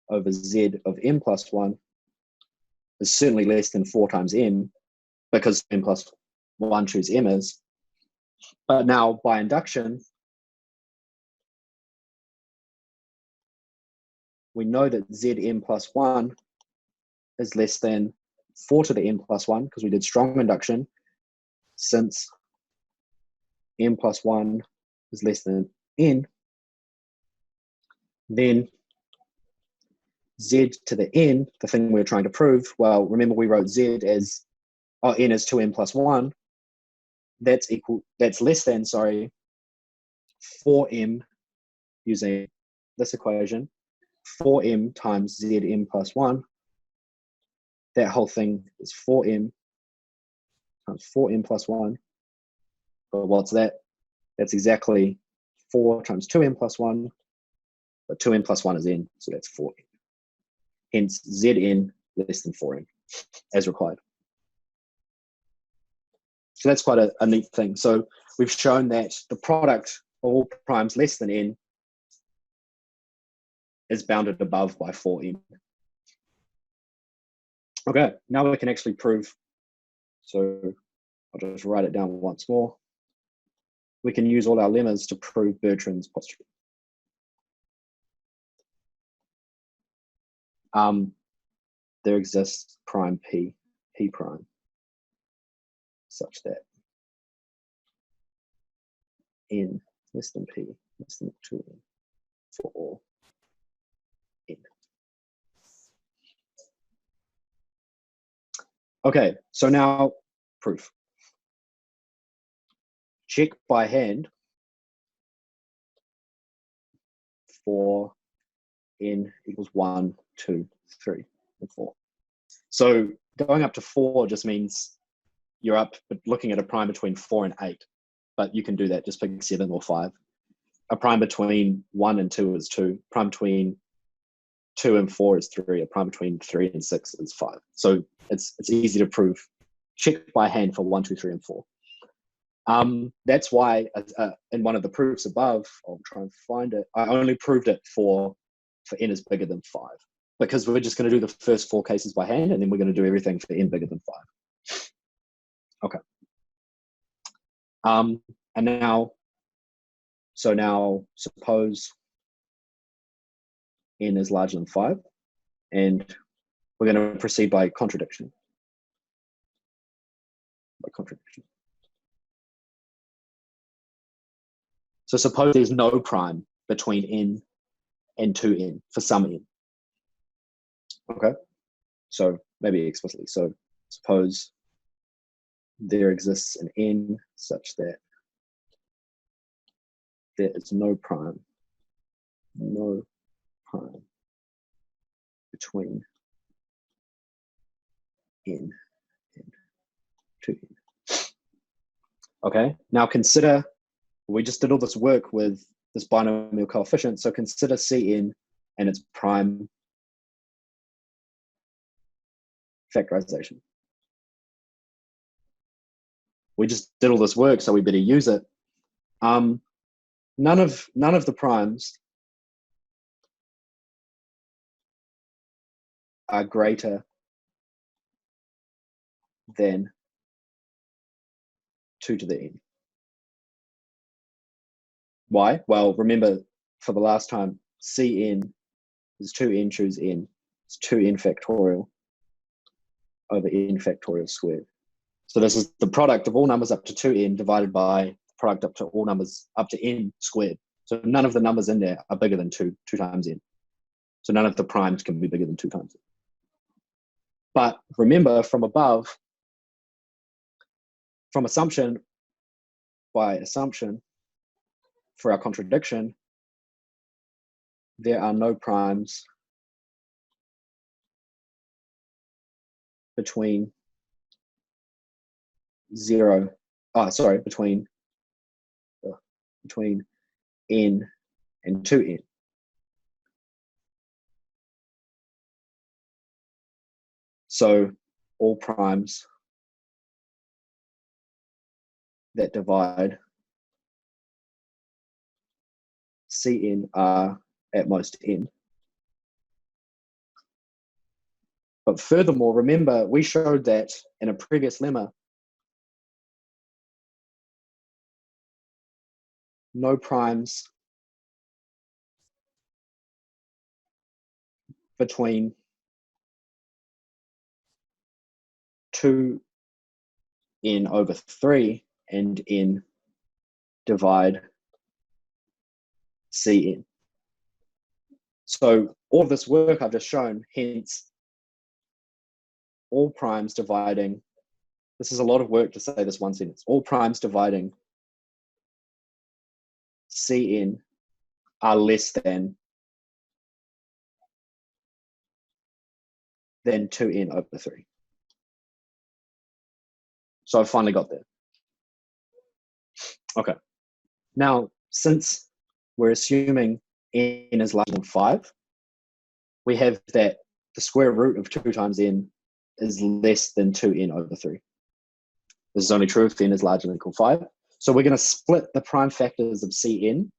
Speaker 1: over z of n plus 1 is certainly less than 4 times n, because n plus 1 choose m is. But now by induction, we know that zn plus 1 is less than 4 to the n plus 1, because we did strong induction. Since n plus 1 is less than n, then z to the n, the thing we're trying to prove, well, remember we wrote z as, n is 2n plus 1. That's less than, 4m, using this equation, 4m times zn plus 1. That whole thing is 4m times 4m plus 1. But what's that? That's exactly 4 times 2n plus 1. But 2n plus 1 is n, so that's 4n. Hence, zn less than 4n, as required. So that's quite a neat thing. So we've shown that the product of all primes less than n is bounded above by 4n. Okay, now we can actually prove. So I'll just write it down once more. We can use all our lemmas to prove Bertrand's postulate. There exists prime p prime, such that n less than p less than 2n for all n. Okay, so now proof. Check by hand for n equals 1, 2, 3, and 4. So going up to 4 just means you're up, but looking at a prime between 4 and 8. But you can do that, just pick 7 or 5. A prime between 1 and 2 is 2. Prime between 2 and 4 is 3. A prime between 3 and 6 is 5. So it's easy to prove. Check by hand for 1, 2, 3, and 4. That's why in one of the proofs above, I'll try and find it, I only proved it for n is bigger than 5, because we're just going to do the first 4 cases by hand, and then we're going to do everything for n bigger than 5. Okay. And now, so now suppose n is larger than 5, and we're going to proceed by contradiction. So suppose there's no prime between n and 2n for some n. Okay, so maybe explicitly. So suppose there exists an n such that there is no prime between n and 2n. Okay, now consider, we just did all this work with this binomial coefficient, so consider Cn and its prime factorization. We just did all this work, so we better use it. None of the primes are greater than 2 to the n. Why? Well, remember for the last time, Cn is 2n choose n. It's 2n factorial over n factorial squared. So this is the product of all numbers up to 2n divided by the product up to all numbers up to n squared. So none of the numbers in there are bigger than 2 times n. So none of the primes can be bigger than 2 times n. But remember, from above, from assumption, by assumption, for our contradiction, there are no primes between between n and 2n. So all primes that divide Cn are at most n. But furthermore, remember, we showed that in a previous lemma, no primes between 2n over 3 and n divide Cn. So all of this work I've just shown, hence all primes dividing, this is a lot of work to say this one sentence, all primes dividing Cn are less than 2n over 3. So I've finally got there. Okay. Now, since we're assuming n is larger than 5, we have that the square root of 2 times n is less than 2n over 3. This is only true if n is larger than or equal to 5. So we're going to split the prime factors of Cn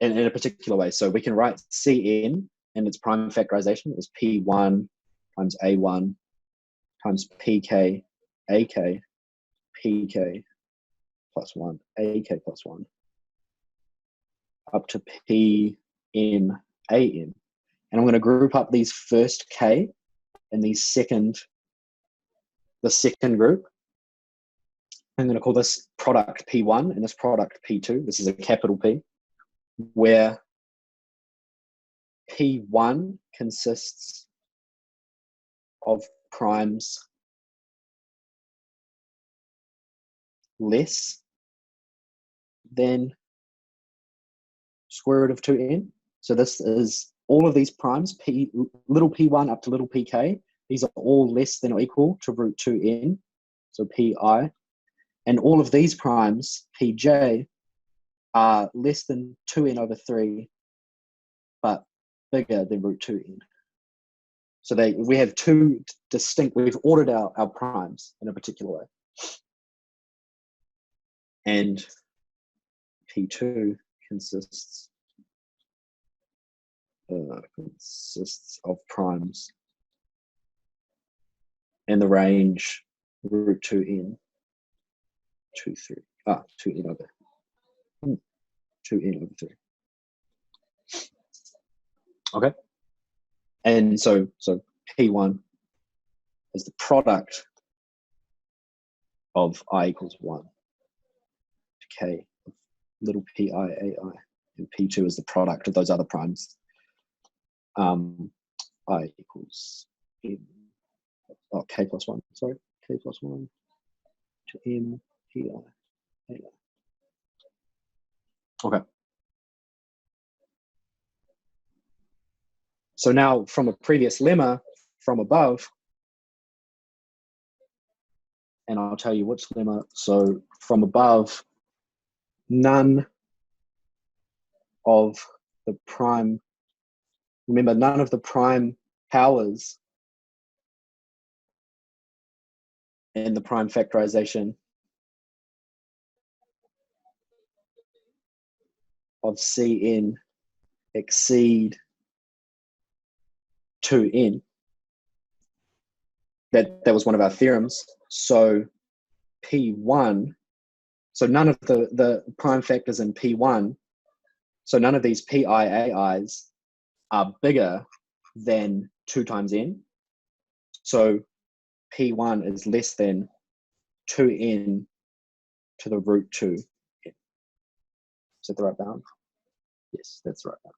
Speaker 1: in a particular way. So we can write Cn and its prime factorization as P1 times A1 times PK, AK, PK plus 1, AK plus 1, up to Pn, An. And I'm going to group up these first K and these the second group. I'm going to call this product P1 and this product P2. This is a capital P, where P1 consists of primes less than square root of 2n. So this is all of these primes, little p1 up to little pk. These are all less than or equal to root 2n, so pi. And all of these primes, pj, are less than 2n over 3, but bigger than root 2n. So we have two distinct, we've ordered our primes in a particular way. And P2 consists of primes in the range root 2n, 2n over 3. Okay. And so P1 is the product of I equals 1 to k of little pi ai, and P2 is the product of those other primes. I equals n, k plus 1, sorry, k plus 1 to n pi ai. Okay. So now from a previous lemma from above, and I'll tell you which lemma. So from above, none of the prime, remember, none of the prime powers in the prime factorization of Cn exceed 2n. That was one of our theorems. So P1, so none of the prime factors in P1, so none of these PIAIs are bigger than 2 times n. So P1 is less than 2n to the root 2n. Is that the right bound? Yes, that's the right bound.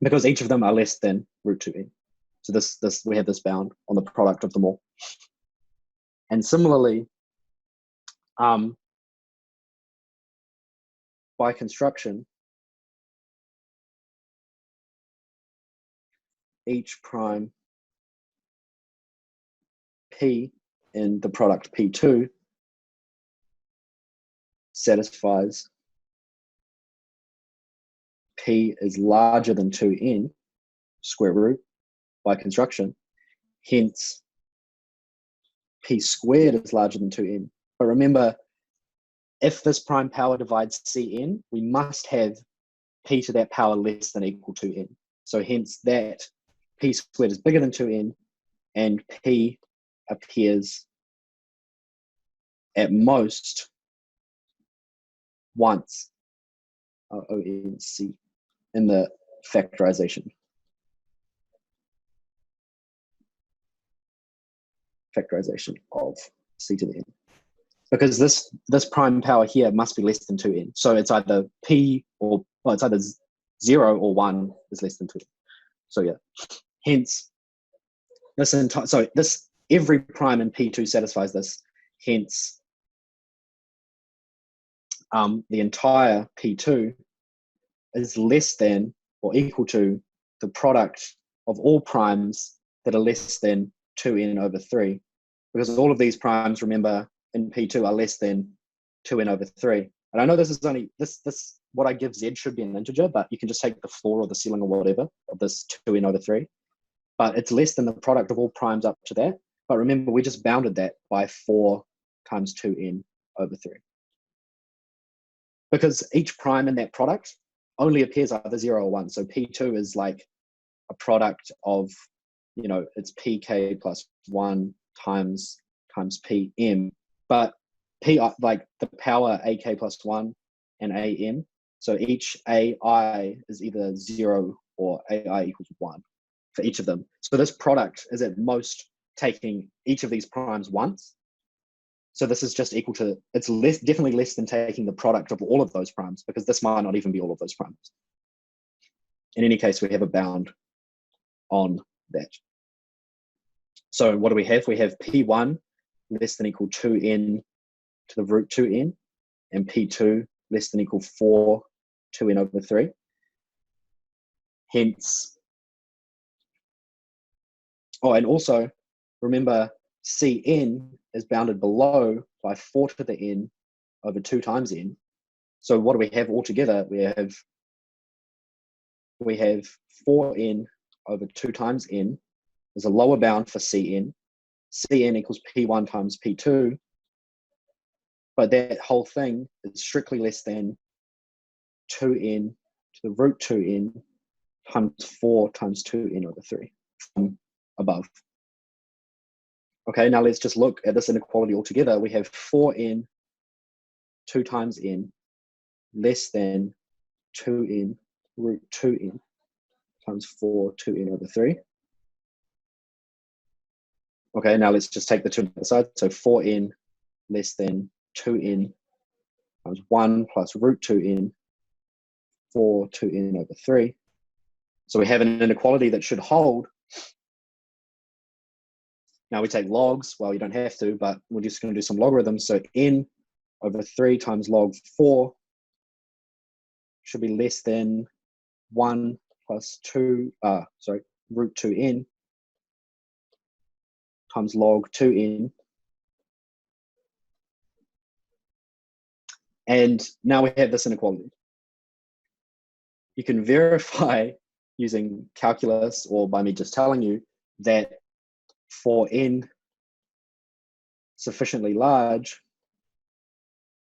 Speaker 1: Because each of them are less than root 2n. So this we have this bound on the product of them all. And similarly, by construction, each prime P in the product P2 satisfies P is larger than 2n square root by construction. Hence, P squared is larger than 2n. But remember, if this prime power divides Cn, we must have P to that power less than or equal to n. So hence that P squared is bigger than 2n, and P appears at most once ONC in the factorization of C to the n. Because this prime power here must be less than 2n. So it's either P or, well, it's either 0 or 1 is less than 2n. So yeah, hence this entire, so this, every prime in P2 satisfies this. Hence, the entire P2 is less than or equal to the product of all primes that are less than 2n over 3. Because all of these primes, remember, in P2 are less than 2n over 3. And I know this is only, this what I give Z should be an integer, but you can just take the floor or the ceiling or whatever of this 2n over 3. But it's less than the product of all primes up to that. But remember, we just bounded that by 4 times 2n over 3. Because each prime in that product only appears either 0 or 1. So P2 is like a product of, you know, it's pk plus 1 times pm. But p, like the power ak plus 1 and am. So each ai is either 0 or ai equals 1 for each of them. So this product is at most taking each of these primes once. So this is just equal to, it's less, definitely less than taking the product of all of those primes, because this might not even be all of those primes. In any case, we have a bound on that. So what do we have? We have P1 less than equal 2n to the root 2n, and P2 less than equal 4 2n over 3. Hence, oh, and also remember, Cn is bounded below by 4 to the n over 2 times n. So what do we have altogether? We have 4n over 2 times n. There's a lower bound for Cn. Cn equals P1 times P2. But that whole thing is strictly less than 2n to the root 2n times 4 times 2n over 3 from above. Okay, now let's just look at this inequality altogether. We have 4n 2 times n less than 2n root 2n times 4 2n over 3. Okay, now let's just take the 2 to the side. So 4n less than 2n times 1 plus root 2n 4 2n over 3. So we have an inequality that should hold. Now we take logs. Well, you don't have to, but we're just going to do some logarithms. So n over 3 times log 4 should be less than 1 plus 2, root 2n times log 2n. And now we have this inequality. You can verify using calculus or by me just telling you that for n sufficiently large,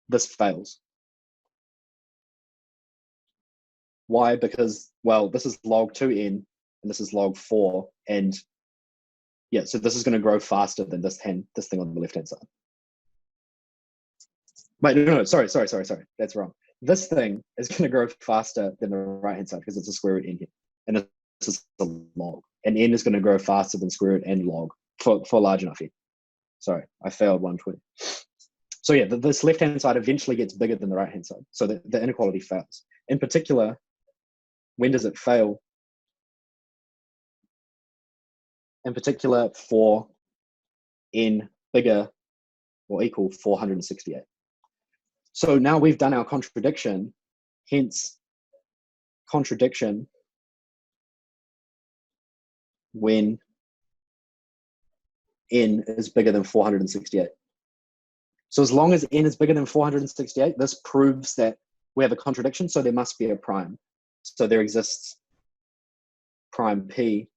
Speaker 1: this fails. Why? Because, well, this is log 2n and this is log 4. And yeah, so this is going to grow faster than this thing on the left-hand side. Wait, no, sorry. That's wrong. this thing is going to grow faster than the right-hand side because it's a square root n here. And this is a log. And n is going to grow faster than square root n log for large enough n. Sorry, I failed 120. So yeah, this left-hand side eventually gets bigger than the right-hand side. So the inequality fails. In particular, when does it fail? In particular, for n bigger or equal 468. So now we've done our contradiction, hence contradiction when n is bigger than 468. So as long as n is bigger than 468, this proves that we have a contradiction, so there must be a prime. So there exists prime p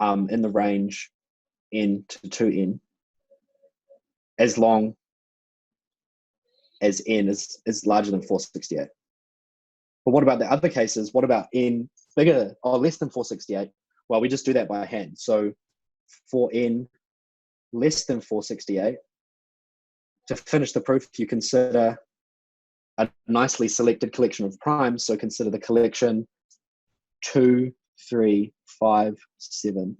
Speaker 1: in the range n to 2n as long as n is larger than 468. But what about the other cases? What about n bigger or less than 468? Well, we just do that by hand. So for n less than 468, to finish the proof, you consider a nicely selected collection of primes. So consider the collection 2, 3, 5, 7,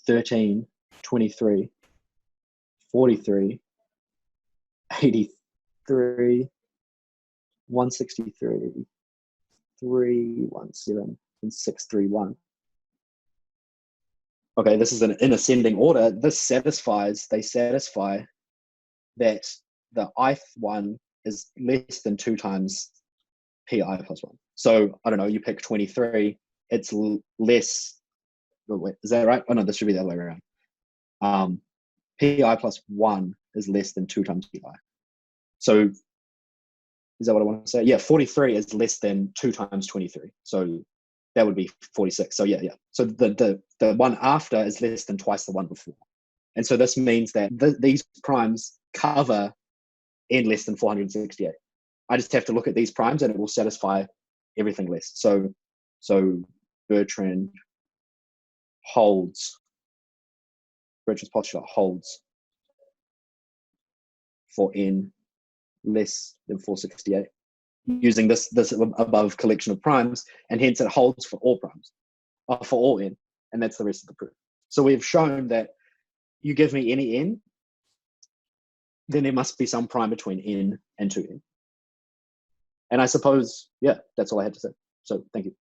Speaker 1: 13, 23, 43, 83, 163, 317, and 631. Okay, this is in ascending order. They satisfy that the ith one is less than 2 times pi plus 1. So I don't know, you pick 23, it's less, wait, is that right? Oh no, this should be the other way around. Pi plus 1 is less than 2 times pi. So is that what I want to say? Yeah, 43 is less than 2 times 23. So that would be 46. So yeah. So the one after is less than twice the one before. And so this means that these primes cover n less than 468. I just have to look at these primes and it will satisfy everything less. So Bertrand's postulate holds for n less than 468 using this above collection of primes, and hence it holds for all primes, for all n, and that's the rest of the proof. So we've shown that you give me any n, then there must be some prime between n and 2n. And I suppose, yeah, that's all I had to say. So thank you.